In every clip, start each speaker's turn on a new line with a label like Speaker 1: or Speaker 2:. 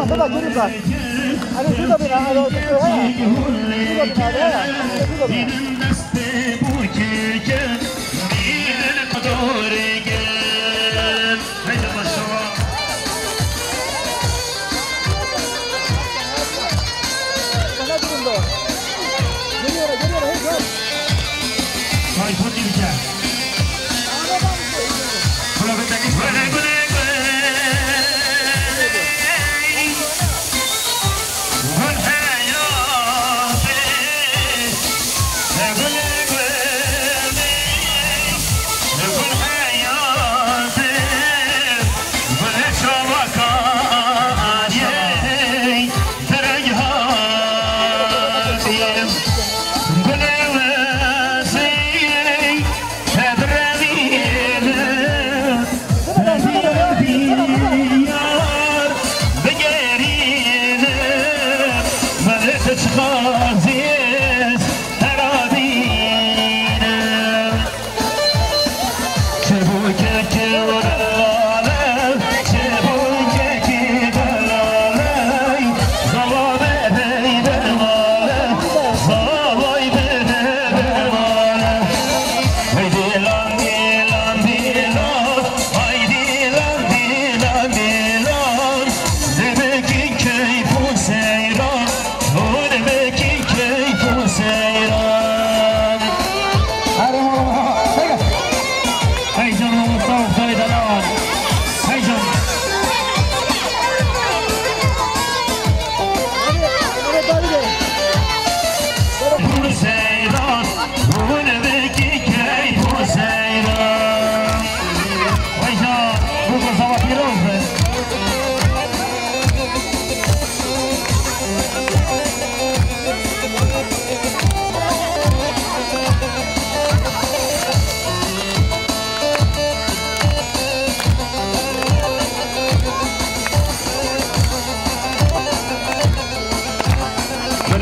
Speaker 1: صدق جريبة أنا شو تبينا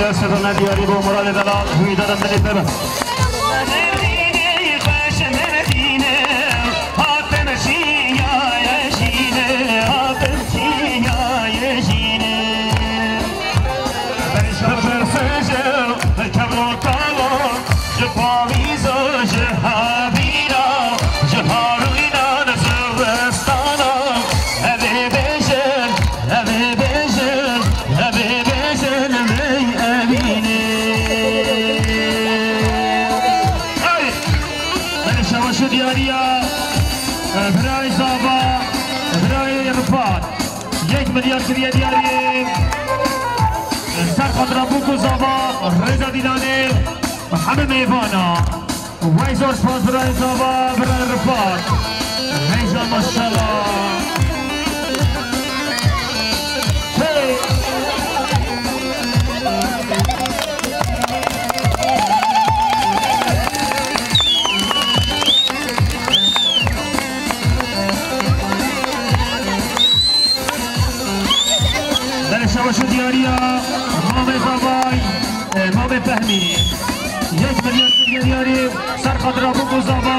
Speaker 1: هذا
Speaker 2: سرنا دیاری با مراد دلال هوی دارم دلیت مليار كريه ديالي سرخد ربوكو زابا رضا ديداني محمد ميفانا ويزور سبونسر زابا برا الرفاق رضا ما شاء الله شوشو دياريا مامي زباي مامي فهمي 1 مليون دياري سرخد رابوكو زبا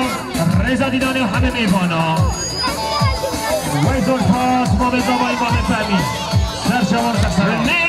Speaker 2: رضا ديداني وحمي ميفانا ويزول فاس مامي زباي مامي فهمي سر شوار خسران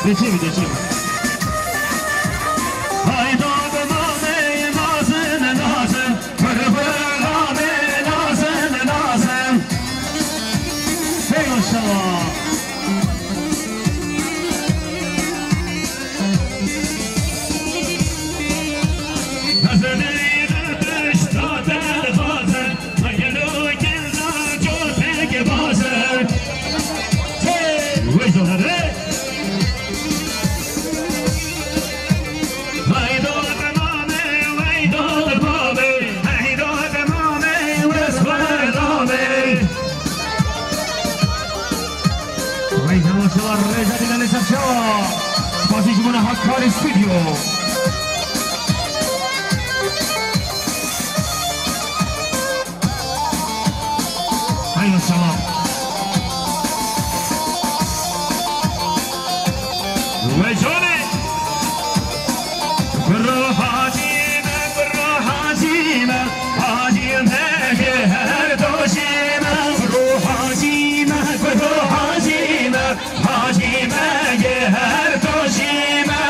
Speaker 2: Geçeyim, geçeyim. Hayda be nazım, nazım, fırfır be nazım, nazım. Hey maşallah. Reza di Dale Sarciò, quasi come una Hakkari Studio. Hai lo so. Regione. Gurro Hajime, Gurro Hajime, Hajime che è Doshima. Gurro Hajime, Gurro Hajime, Hajime che è Doshima.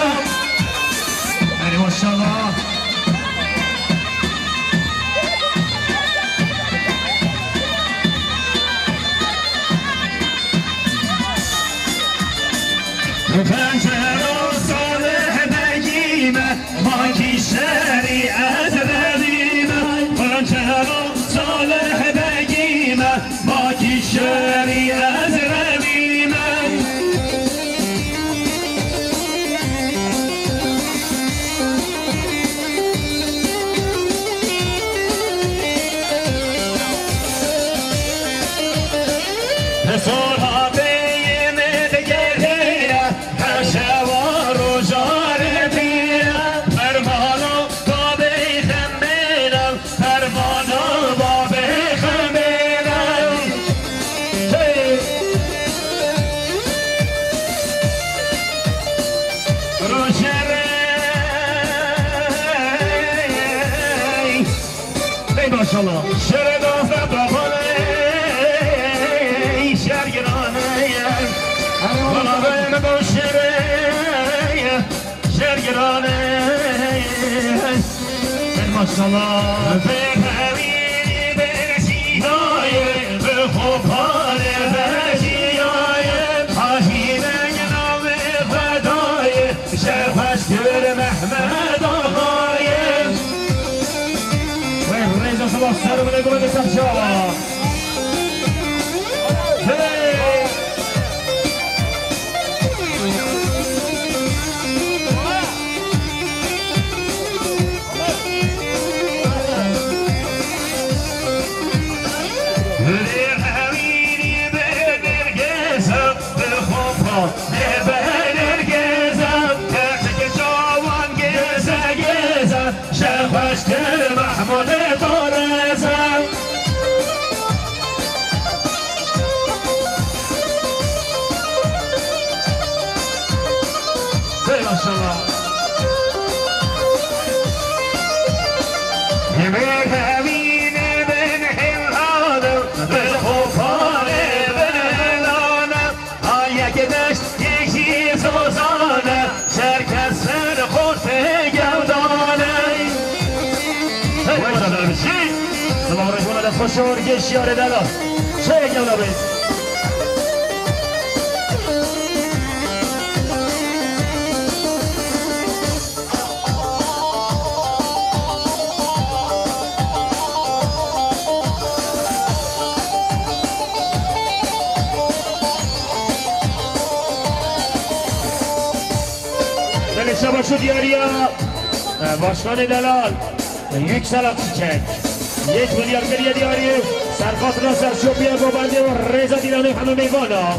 Speaker 2: Hadi maşallah. Pençero salih begime, maki şeriat redime. Pençero salih begime, maki şeriat redime. Sonra beyime de geriye, her şey var o jaretiye. Fermanı babi khembenem, fermanı babi khembenem. Hey! Roşere! Hey maşallah! Şere dofa babale! Valla ben boşere şergirane maşallah Behevini beşiyaye Behopare beşiyaye Hajine genave fedaye Şefeşkür Mehmet Ağaye Ve Reza sabah sarımına gömede sarşava Şefeşkir Mahmud Torezem Hey maşallah Yemek evine ben hilhanım Behufane ben elanım Aya gideş yeşil sozane Şerkesler kurte gevdane وين هذا الشيء؟ سلام عليكم على الخشور جيش يا رجال. شيء يا ولد. Beni sabah şu diyarıya başkan Delal. Yükselen Çiçek 1 milyar geriye diyelim Serkat Nasser Şopiye Babandi ve Reza Dilani Hanım Eyvana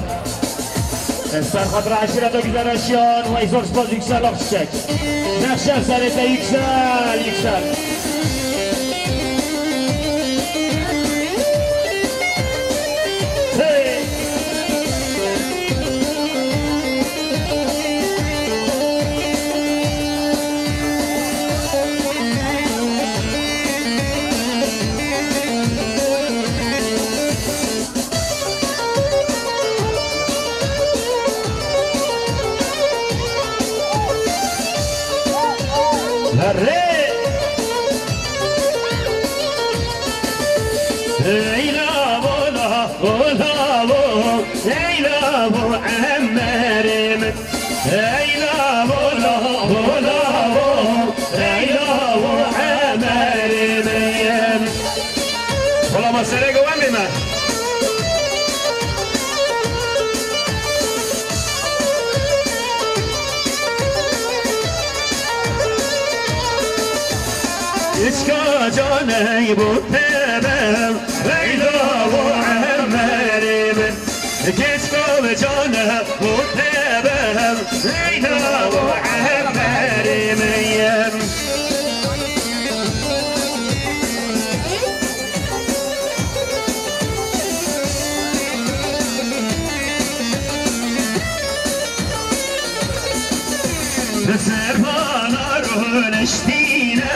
Speaker 2: سرخط را عشیرت و گذرشیان و ایزور سپاز یکسل آخشک نقشه سرته یکسل
Speaker 3: جاني بوتبم ليلى وعمري من كسكو جانه بوتبم ليلى وعمري من سرفانا روح نشتينا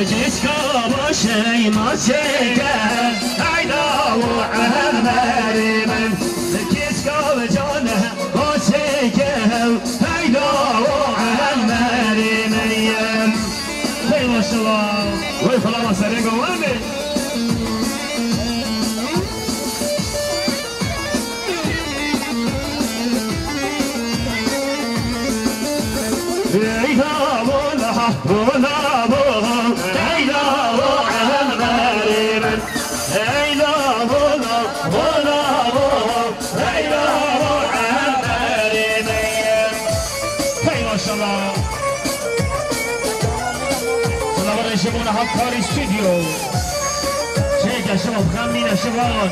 Speaker 3: جسكا باشي ما شيكا عيدا وعمري من جسكا بجانه ما شيكا عيدا وعمري من هاي ما شاء الله وي فلا سريقو وامي عيدا ولا شباب هفکار استودیو چه شباب خمین شباب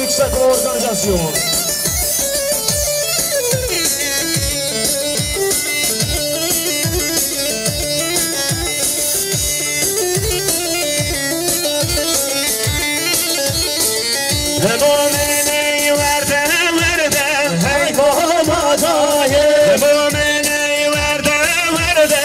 Speaker 3: Yüksek organizasyon. دايه مؤمني ورده ورده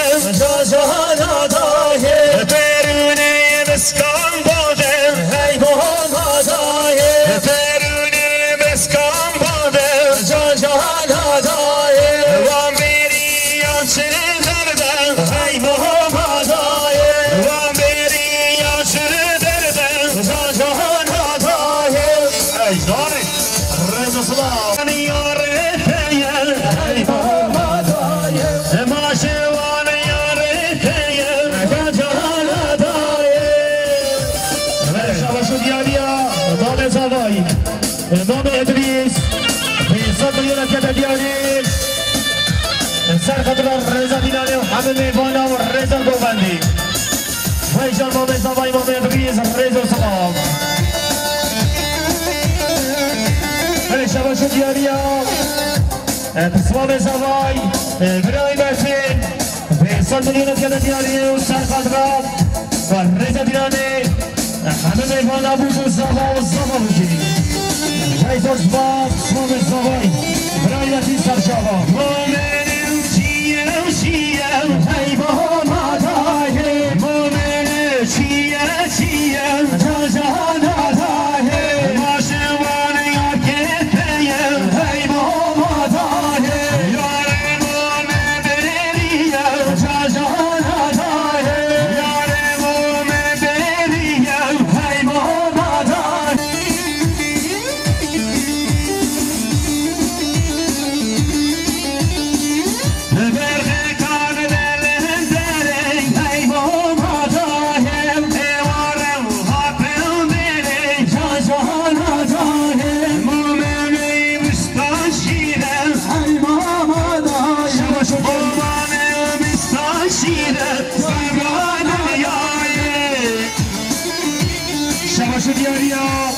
Speaker 3: جانا دايه بروني مسكن باده هی بابا دايه بروني مسکن باده جانا دايه و میری یا چه درده هی بابا دايه و میری یا چه درده جانا دايه ای داری رضا صلاح
Speaker 2: امام ادریس پیسات میلیون که دیاری سر خطر رضا دیدانی و همه میوانا و رضا گوبندی ویجان امام زبای امام ادریس رضا سلام هلی شباشو دیاری ها اسمام زبای برای برسین پیسات میلیون که دیاری و سر خطر و رضا دیدانی همه میوانا بود و زبا بودی Jajzors bab, słowy słowaj, brajati starszawa.
Speaker 3: Momenem cijem, hej boha daje. Momenem cijem, jajana daje. Masze wane jakie tejem, hej boha daje. Yare mome beriyem, jajana daje. Yare mome beriyem, hej boha daje.
Speaker 2: شباشو دیاری ها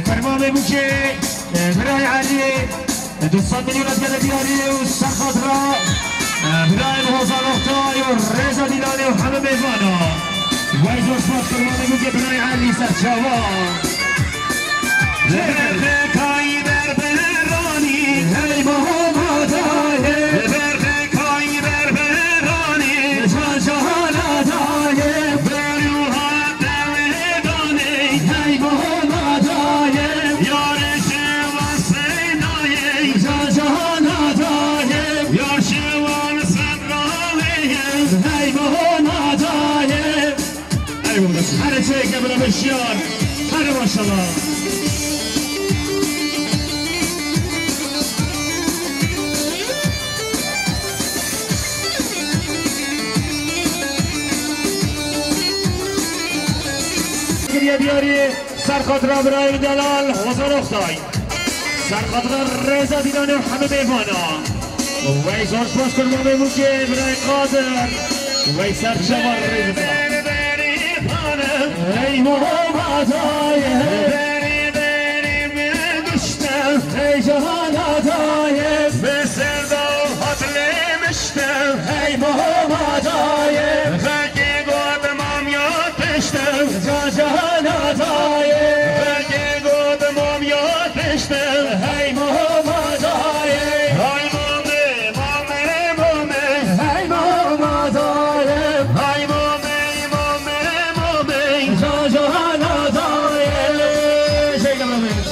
Speaker 2: کرمام بوکه برای علی 200 میلیون از گده دیاری و سرخات را برای محوزان اختای و رزا دیدانی و همه بیوانا ویزور سپاس کرمام بوکه برای علی سرچاوا
Speaker 3: برخکای بربرانی هی محمدای برخکای بربرانی جانا دای بروها دلدانی هی محمدای یارش واسنای جانا دای یارش واسنای هی محمدای
Speaker 2: هر چه که برای بشیار هر ماشالله دیاری سرخاطر برای دلال حسن اختای سرخاطر رضا دیدان و همه بیوانا وی زارش باش کنم بگو که برای قادر وی سرشوار رضا
Speaker 3: ای محمدای بری بری میگشتم ای جهاناتای به سرداحت لمشتم ای محمدای فکی گودم یاد پشتم جهاناتای فکی گودم یاد پشتم ای محمدای ای مومه مومه مومه ای محمدای ای مومه مومه جانا دایه شیگم رو میگم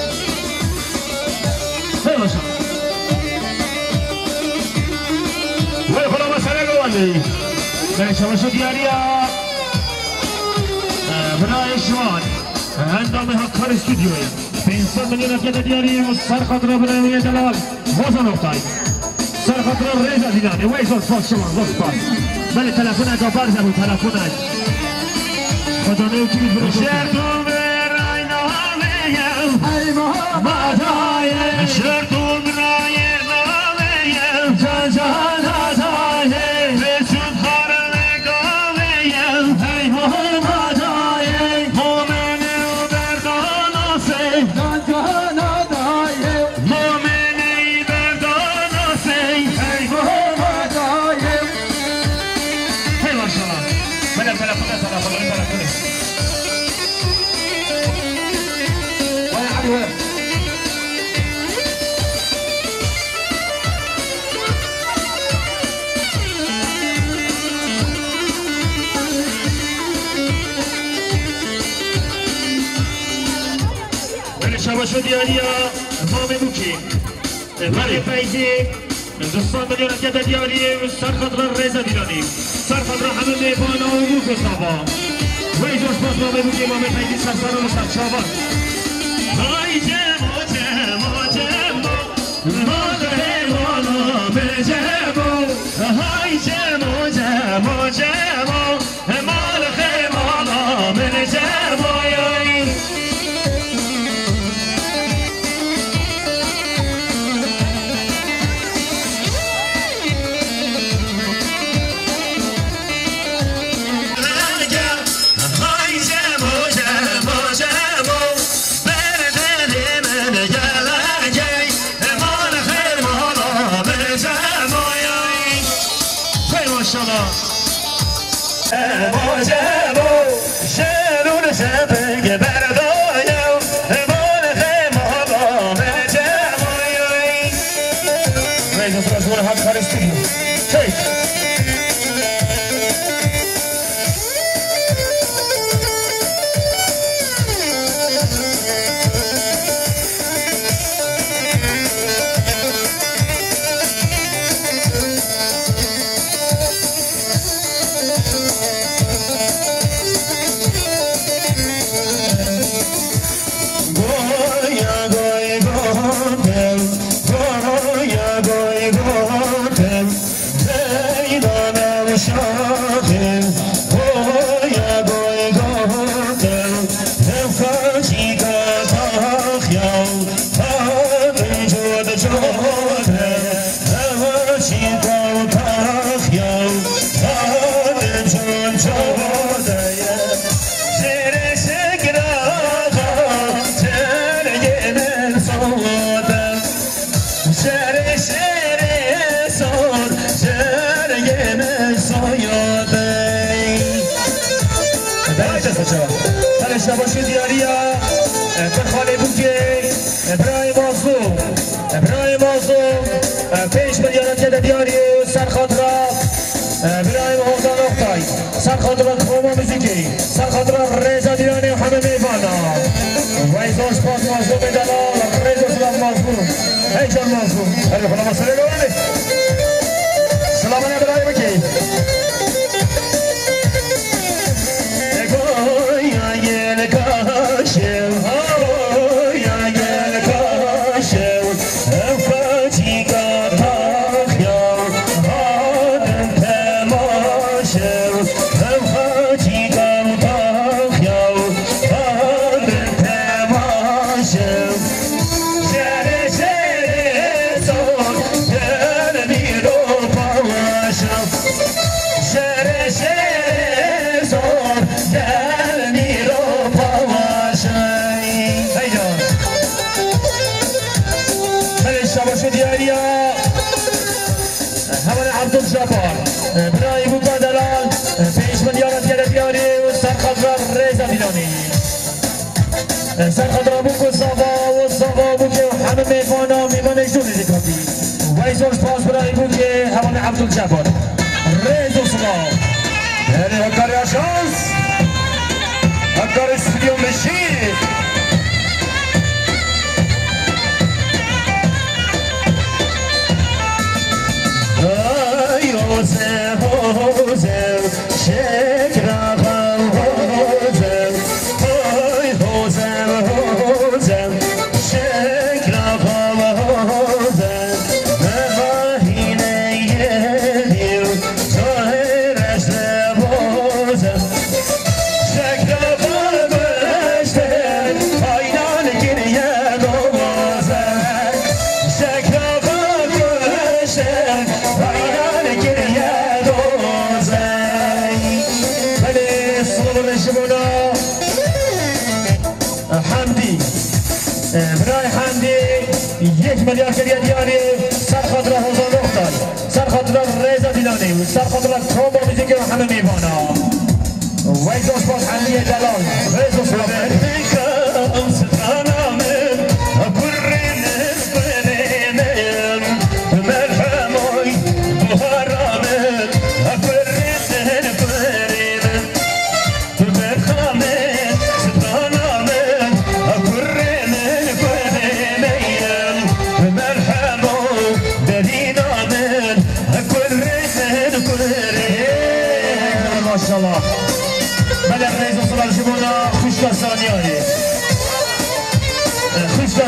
Speaker 3: خیلی باشم وی خدا مسئله گوالی به شما دیاری ها برای شوان اندام حکار استودیوی 500 میلیون افکت دیاری و سرخاطر برای دلال وزن اختای سرخاطر ریزا دیدانی وی زور سپاس شما زور سپاس بله تلفون اجا برزه بود تلفونش خدا نیو کی میبره شرطو برای نامیم ای محمدایم شرطو برای نامیم جانا دایم بسود خارم گاویم ای محمدایم مومن و برداناسیم جانا دایم مومنی برداناسیم ای محمدایم هی ماشالله بله بله
Speaker 2: دیاریا مامه بوکی ولی فیزی دوستان ملیون کده دیاری سر خاطر رضا دیرانی سر خاطر همه میبانا و بوک صابا و ایجاز باز مامه بوکی مامه فیزی سر سر و سر شابان های جمو جمو جمو مال حیوانا به جمو های جمو جمو جمو مال حیوانا به جمو
Speaker 3: شباشی دیاریا بخاله بوکه ابراهیم مازوم 5 میلیون تل دیاری سر خاطر ابراهیم حمدان اختای سر خاطر خوما موزیکی سر خاطر رضا دیرانی و همه میوانا و ایزاش پاس مازوم دلال رضا سلام مازوم هیچان مازوم هلی خلا مسئله گوانه سلامانه برای بکی برای بوکا دلال 5 میلیون تل دیاری و سر خاطر رضا دیرانی سر خاطر بوکو صابا بوکه و همه میوانش دونی دیکاتی و ایزاش پاس برای بوکه حوال عبدالجبار رضا سلام یعنی هکاری اشانس هکار استودیو مشید برای حمدی 1 میلیارد دیاری سر خاطر حوزان اختای سر خاطر رضا دیلانی سر خاطر کروبا موزیک و همه میوانا و ایزاش باز حمدی دلال رضا سلامه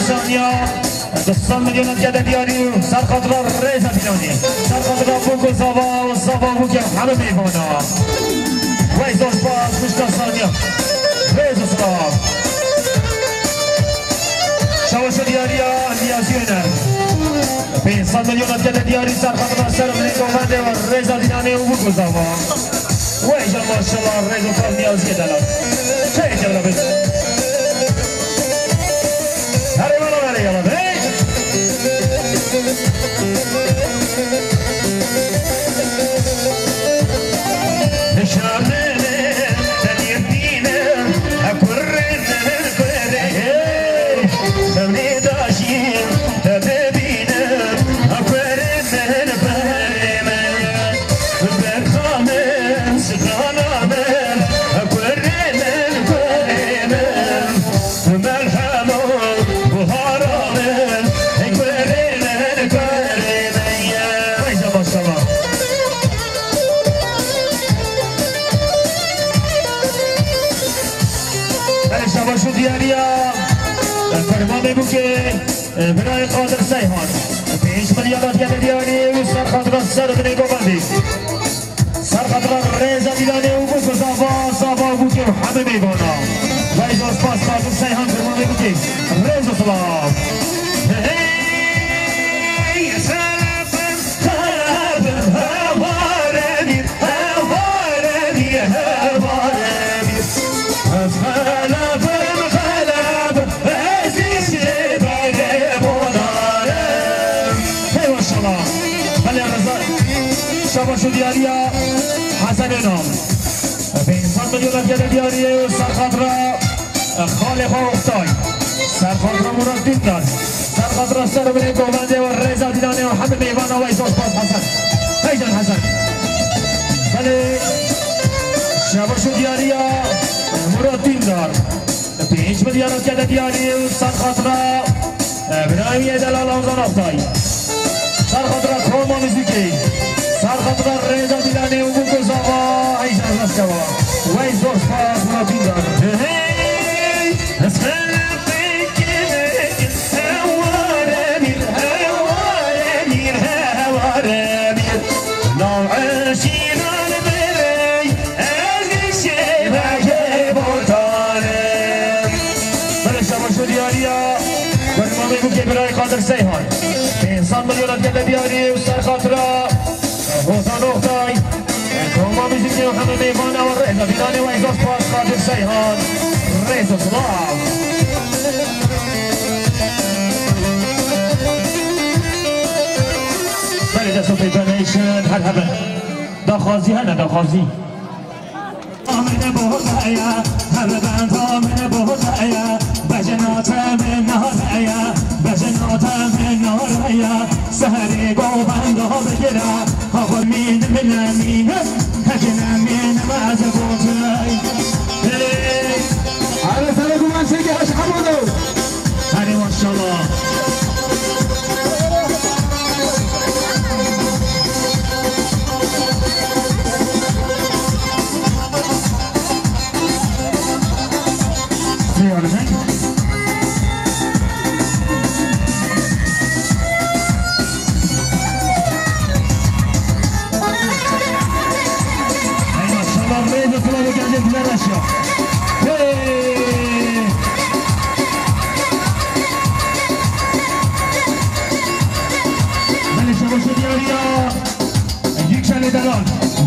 Speaker 3: ثانية 200 مليون زيادة ديالي سر خضراء ريزة ديالي سر خضراء بوكو صافا والصافا بوكي حمام ميفانا ويزو سباس 200 ثانية ريزة صلاح شوشة ديالي الياسينة 500 مليون زيادة ديالي سر خضراء سر مليكو فاندي والريزة ديالي وبوكو صافا ويجا ما شاء الله الريزة ثانية زيادة لك شيء جبنا بس هاري والله هاري يلا بي شو دياليا فرمان بوكي براي قادر سيهان 5 مليون ديالي وسر خضراء سر بني قبندي سر خضراء ريزة ديالي وبوكو صافا وبوكي وحمام ميفانا ويزو سباس قادر سيهان فرمان بوكي ريزة صلاح شو دياليا حسن نام 500 مليون ديالي سر خضراء خالق وقتاي سر خضراء مراد ديندار سر خضراء سر بني قومانده والريزة ديالي وحمد ميفانا ويزوس باس حسن هيجان حسن بله شو دياليا مراد ديندار 5 مليون ديالي سر خضراء بناية دلال وزان وقتاي سر خضراء كروما مزيكي سر خضراء ريزة ديالي وبوكو صافا عيشان نسكوا ويزوس باس مراد ديندار براي قادر سيهان 500 مليون ديالي وسر خضراء وطن اختاي كوما ميزيكي وحمام ميفانا والريزة ديالي ويزوس باس قادر سيهان ريزة صلاح بلده صوفي بنيشن هرهبه داخازي هنا داخازي من بوضعيا هربان من بوضعيا بجنات من نهريا بجنات من نهريا سهري قوبان بجرا هو من هجنا من مازبوتي على سلكم عن سيدي اش حمودو هاني ما شاء الله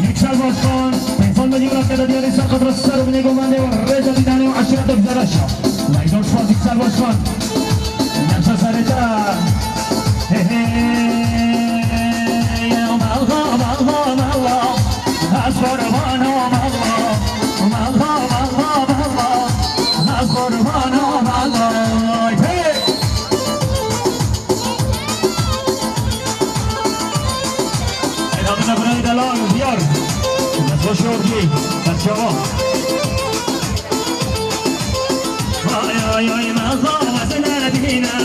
Speaker 3: يكسر باشخان 500 مليون ديالي سر خضراء السر بني قومانده والريزة ديالي وعشرة بزرشة ويزوس باس يكسر باشخان نمشى سريتا الله أذكر بانهم الله أذكر بانهم الله إذا من دلال ديار نتوشورجي تشوا يا ما ظلمتنا دينا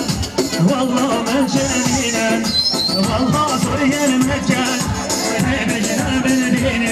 Speaker 3: والله من شانينا والله سوريا المكان بجنا بالدين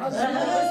Speaker 4: Amen.